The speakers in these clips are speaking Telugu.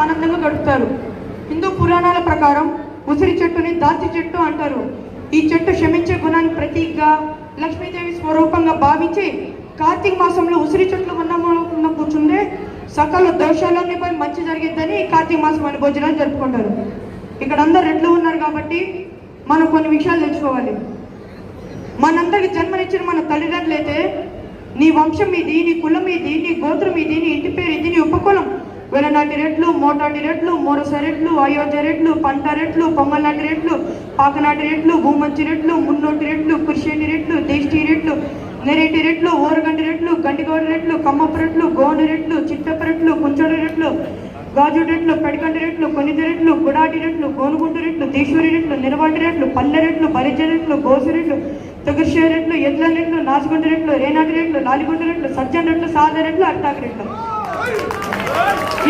ఆనందంగా గడుపుతారు. హిందూ పురాణాల ప్రకారం ఉసిరి చెట్టుని దాల్చి చెట్టు అంటారు. ఈ చెట్టు క్షమించే గుణానికి ప్రతీకగా, లక్ష్మీదేవి స్వరూపంగా భావించి కార్తీక మాసంలో ఉసిరి చెట్లు ఉన్న కూర్చుంటే సకల దోషాలన్నీ పోయి మంచి జరిగిద్దని కార్తీక మాసం అనే భోజనాలు జరుపుకుంటారు. ఇక్కడ అందరు రెడ్లు ఉన్నారు కాబట్టి మనం కొన్ని విషయాలు తెలుసుకోవాలి. మనందరికి జన్మనిచ్చిన మన తల్లిదండ్రులైతే నీ వంశం ఇది, నీ కులం ఇది, నీ గోత్రం ఇది, నీ ఇంటి పేరు ఇది, నీ ఉపకులం వెలనాటి రెట్లు, మోటాటి రెట్లు, మోరస రెట్లు, అయోధ్య రెట్లు, పంట రెట్లు, పొంగల్నాటి రెట్లు, పాకనాటి రెట్లు, భూమంచి రెట్లు, మున్నోటి రెట్లు, కుర్షేటి రెట్లు, దేష్టి రెట్లు, నెరేటి రెట్లు, ఓరగంటి రెట్లు, గండిగోడ రెట్లు, కమ్మప్ప రెట్లు, గోను రెట్లు, చిట్టప్ప రెట్లు, కుంచోడి రెట్లు, గాజు రెట్లు, పెడకంటి రెట్లు, కొనిది రెట్లు, గుడాటి రెట్లు, గోనుగుంటు రెట్లు, తీశ్వరి రెట్లు, నిరవాటి రెట్లు, పల్లె రెట్లు, బలిజ రెట్లు, గోసు రెట్లు, తొగిర్షే రెట్లు, ఎడ్ల రెట్లు, నాచుగుంట రెట్లు, రేనాటి రెట్లు, లాలిగుంట రెట్లు, సజ్జన్ రెట్లు, సాధ రెట్లు, అట్టాకి రెట్లు.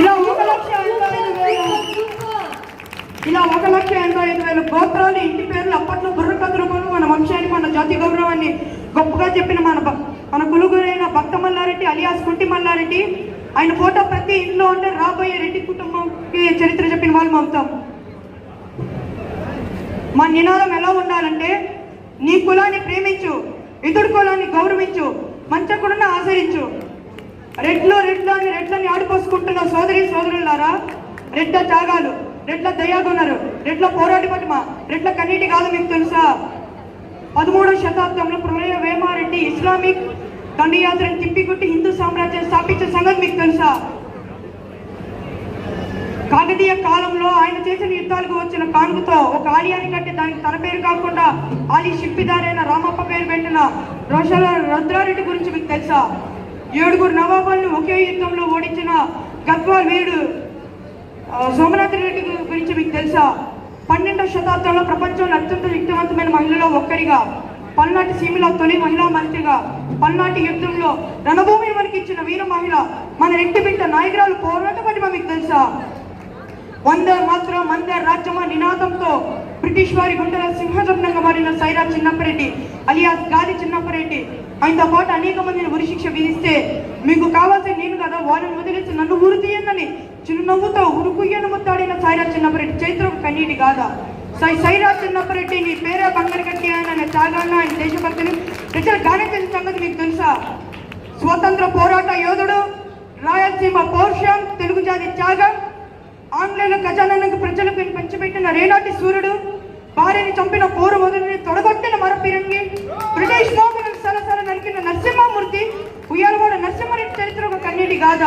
ఇలా 1,85,000 గోత్రాలు, ఇంటి పేర్లు, అప్పట్లో బుర్రకథ రూపంలో మన వంశాన్ని, మన జాతి గౌరవాన్ని గొప్పగా చెప్పిన మన కులుగురైన భక్త మల్లారెడ్డి అలియాస్ కుంటి మల్లారెడ్డి, ఆయన ఫోటో ప్రతి ఇంట్లో ఉంటే రాబోయే రెడ్డి కుటుంబంకి చరిత్ర చెప్పిన వాళ్ళు అవుతాం. మా నినాదం ఎలా ఉండాలంటే, నీ కులాన్ని ప్రేమించు, ఇతడు కులాన్ని గౌరవించు, మంచకుడును ఆచరించు. రెడ్లని ఆడుకోసుకుంటున్న సోదరులారా, రెడ్ల త్యాగాలు, రెడ్ల దయాగున్నారు, రెడ్ల పోరాటి పటిమ, రెడ్ల కన్నీటి కాదు మీకు తెలుసా? 13వ శతాబ్దంలో ప్రళయ వేమారెడ్డి ఇస్లామిక్ దండయాత్రను తిప్పికొట్టి హిందూ సామ్రాజ్యం స్థాపించిన సంగతి మీకు తెలుసా? కాకతీయ కాలంలో ఆయన చేసిన యుద్ధాలకు వచ్చిన కానుకతో ఒక ఆలయాన్ని కట్టి దానికి తన పేరు కాకుండా ఆలీ శిల్పిదారైన రామప్ప పేరు పెట్టిన రోషాల రుద్రారెడ్డి గురించి మీకు తెలుసా? 7 నవాబులను ఒకే యుద్ధంలో ఓడించిన గద్వాల్ వీరుడు సోమనాథ్ రెడ్డి గురించి మీకు తెలుసా? 12వ శతాబ్దంలో ప్రపంచంలో అత్యంత శక్తివంతమైన మహిళలో ఒక్కరిగా, పల్నాటి సీమలో తొలి మహిళా మంత్రిగా, పల్నాటి యుద్ధంలో రణభూమిని మనకిచ్చిన వీర మహిళ, మన రెడ్డి బిడ్డ నాయకురాలు పోరాట పటిమ మీకు తెలుసా? వందే మాత్రం వందే రాజ్యమా నినాదంతో బ్రిటిష్ వారి గుండెల సింహస్వప్నంగా మారిన సైరా చిన్నప్పరెడ్డి అలియాస్ గాలి చిన్నప్పరెడ్డి, ఆయనతో పాటు అనేక మందిని ఉరిశిక్ష విధిస్తే మీకు కావాల్సిన నేను కదా వాళ్ళని వదిలేసి నన్ను ఊరు తీయందని చిరునవ్వుతో ఉరుకుయ్యను ముత్తాడిన సైరా చిన్నప్పరెడ్డి చైత్రకు కన్నీటి కాదా? సైరా చిన్నప్పరెడ్డి నీ పేరే బంగారు కట్టి ఆయన త్యాగాన్ని, ఆయన దేశభక్తిని ప్రజలు గానం సంగతి మీకు తెలుసా? స్వతంత్ర పోరాట యోధుడు, రాయలసీమ పౌరుషం, తెలుగు జాతి త్యాగం, ఆంగ్లేయుల ఖజానానికి ప్రజలకు పంచిపెట్టిన రేనాటి సూర్యుడు, భార్యని చంపిన పోరు వదిలిని తొడగొట్టిన మరపిరంగి, బ్రిటిష్ మోగులను సరసర నరికిన నరసింహమూర్తి, ఉయ్యాలవాడ నరసింహారెడ్డి చరిత్ర ఒక కన్నీటి గాథ.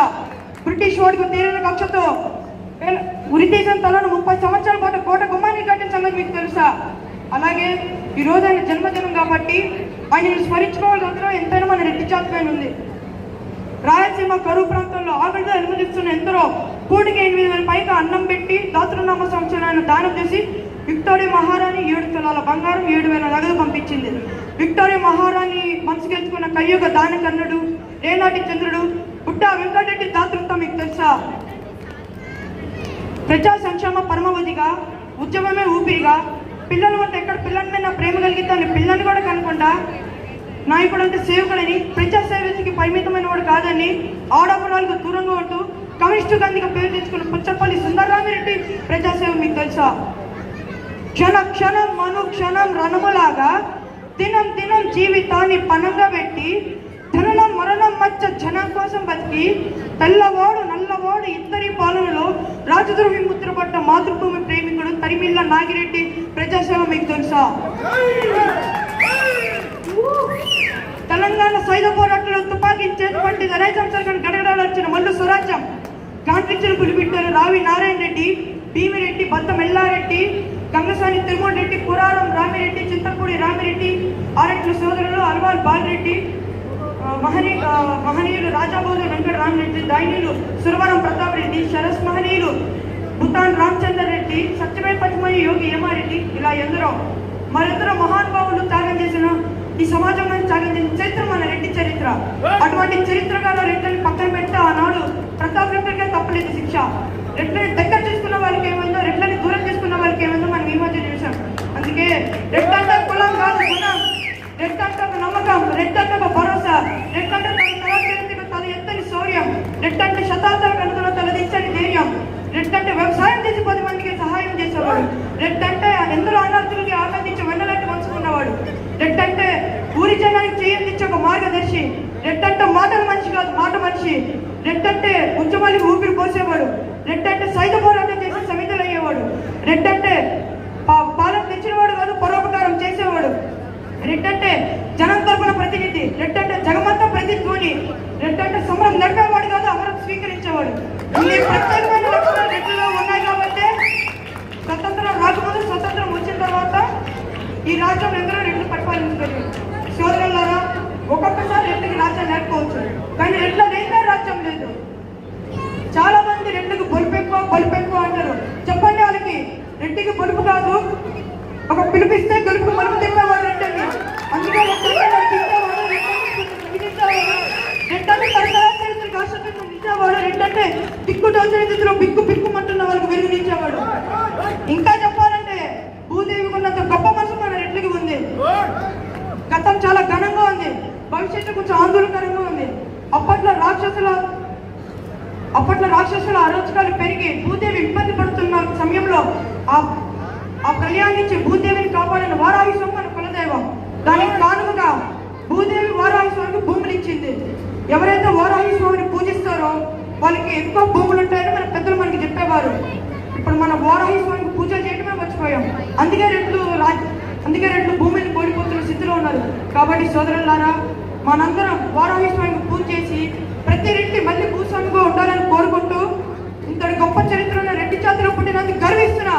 బ్రిటిష్ వాడికి తీరిన కక్షతో ఉరితీసిన తలను 30 సంవత్సరాల పాటు కోట గుమ్మాన్ని కట్టిన సంగతి మీకు తెలుసా? అలాగే ఈరోజు ఆయన జన్మదినం కాబట్టి ఆయనను స్మరించుకోవాల్సిన ఎంతైనా మన రెడ్డి జాతిపైన ఉంది. రాయలసీమ కరువు ప్రాంతంలో ఆకలితో అనుమతిస్తున్న ఎందరో పూటికి 8,000 పైగా అన్నం పెట్టి దాతృనామ సంవత్సరాన్ని దానం చేసి విక్టోరియా మహారాణి 7 తులాల బంగారం 7,000 నగదు పంపించింది. విక్టోరియా మహారాణి మనసు గెలుచుకున్న కలియుగ దానకర్ణుడు, రేనాటి చంద్రుడు, బుట్టా వెంకటరెడ్డి దాతృత్వం మీకు తెలుసా? ప్రజా సంక్షేమ పరమవధిగా, ఉద్యమమే ఊపిరిగా, పిల్లలు అంటే ఎక్కడ పిల్లల మీద ప్రేమ కలిగితే పిల్లల్ని కూడా కనుకుండా నాయకుడు అంటే సేవకుడని, ప్రజా సేవకి పరిమితమైన వాడు కాదని, ఆడపడాలకు దూరంగా ఉంటూ కమ్యూనిస్టు గాంధీగా పేరు తెచ్చుకున్న పుచ్చపల్లి సుందరరామిరెడ్డి ప్రజాసేవ మీకు తెలుసా? క్షణ క్షణం మనుక్షణం రణములాగా దినం దినం జీవితాన్ని పనంగా పెట్టి ధననం మరణం మధ్య జనం కోసం బతికి తెల్లవాడు నల్లవాడు ఇద్దరి పాలనలో రాజద్రోహి ముద్రపడ్డ మాతృభూమి ప్రేమికుడు తరిమిళ్ళ నాగిరెడ్డి ప్రజాసేవ మీకు తెలుసా? తెలంగాణ సైద పోరాటంలో తుపాకీ చేతిపట్టి రైతం సర్కార్ గడగడాలు వచ్చిన మల్లు స్వరాజ్యం గాండ్రించిన పులిబిడ్డలు రావి నారాయణ రెడ్డి, భీమిరెడ్డి, బత్త మెల్లారెడ్డి, గంగసాని తిరుమల రెడ్డి, పురారం రామిరెడ్డి, చింతపూడి రామిరెడ్డి, ఆరెట్ల సోదరులు అల్వాల్ బాలరెడ్డి, మహనీయులు రాజాబోధ వెంకట రామిరెడ్డి, దైనీయులు సురవరం ప్రతాప్ రెడ్డి, సరస్ మహనీయులు భూతాన్ రామచంద్ర రెడ్డి, సత్యమయ పద్మయ్య యోగి యమారెడ్డి, ఇలా మరెందరో మహానుభావులు త్యాగం చేసిన ఈ సమాజంలో త్యాగం చేసిన చరిత్ర మన రెడ్డి చరిత్ర. అటువంటి చరిత్రగాల రెడ్డిని పక్కన పెడితే ఆనాడు ప్రతాప్ రెడ్డికే తప్పలేదు శిక్ష. రెడ్లని దగ్గర చేసుకున్న వాళ్ళకి ఏమైందో, రెడ్లని దూరం చేసుకున్న వాళ్ళకి ఏమైందో మనం ఈ మధ్య చూసాం. అందుకే రెడ్ అంటే కులం కాదు, గుణం. రెడ్ అంటే ఒక నమ్మకం, రెడ్ అంటే ఒక భరోసా, రెడ్ అంటే తన ఎత్తని శౌర్యం, రెడ్ అంటే శతాబ్దాల కనుక తలదించని ధైర్యం, రెడ్ వచ్చి రెడ్డంటే ఉద్యమానికి ఊపిరి పోసేవాడు. రెడ్డంటే సైత పోరాటం చేసి సమితలు అయ్యేవాడు. రెడ్డంటే పాలన తెచ్చినవాడు కాదు, పరోపకారం చేసేవాడు. రెడ్డంటే జనం తరపున ప్రతినిధి. రెడ్డంటే జగమంతా ప్రతిధ్వని. రెడ్డంటే సమరం నడిపేవాడు కాదు, అమరం స్వీకరించేవాడు. ఈ ప్రత్యేకమైన లక్షణాలు రెడ్డిలో ఉన్నాయి కాబట్టి స్వతంత్రం రాకముందు, స్వతంత్రం వచ్చిన తర్వాత ఈ రాజ్యం ఎందరో రెడ్లు పరిపాలించలేదు. సోదరులారా, ఒక్కొక్కసారి రెడ్డికి రాజ్యం నేర్చుకోవచ్చు, కానీ రెడ్ల లేని రాజ్యం లేదు. చాలా మంది రెడ్డికి బలుపెక్కువ అంటారు. చెప్పండి వాళ్ళకి, రెడ్డికి బలుపు కాదు, ఒక పిలిపిస్తే గెలుపు మలుపు తిప్పేవాడు రెడ్డిని. అందుకే రెడ్డి చరిత్రకు ఆసక్తించేవాడు. రెడ్డంటే దిక్కుటోచరిత్రలో బిక్కు బిక్కుమంటున్న వాళ్ళకి వెలుగునిచ్చేవాడు. ఇంకా చెప్పాలంటే భూదేవి ఉన్నంత గొప్ప మనసు మన రెడ్డికి ఉంది. గతం చాలా ఘనంగా ఉంది, భవిష్యత్తు కొంచెం ఆందోళనకరంగా ఉంది. అప్పట్లో రాక్షసుల అరోచకాలు పెరిగి భూదేవి ఇబ్బంది పడుతున్న సమయంలో ఆ కళ్యాణించి భూదేవిని కాపాడిన వారాహి స్వామి మన కులదైవం. దానికి కారణంగా భూదేవి వారాహి స్వామికి భూములు ఇచ్చింది. ఎవరైతే వారాహి స్వామిని పూజిస్తారో వాళ్ళకి ఎక్కువ భూములు ఉంటాయని మన పెద్దలు మనకి చెప్పేవారు. ఇప్పుడు మన వారాహి స్వామికి పూజ చేయడమే మర్చిపోయాం. అందుకే రెడ్లు భూమిని కోల్పోతున్న స్థితిలో ఉన్నారు. కాబట్టి సోదరులారా, మనందరం వారాహి స్వామికి పూజ చేసి ప్రతి రెడ్డి మళ్ళీ భూస్వామిగా ఉండాలని కోరుకుంటూ, ఇంతటి గొప్ప చరిత్ర ఉన్న రెడ్డి జాతిలో పుట్టినందుకు గర్విస్తున్నా.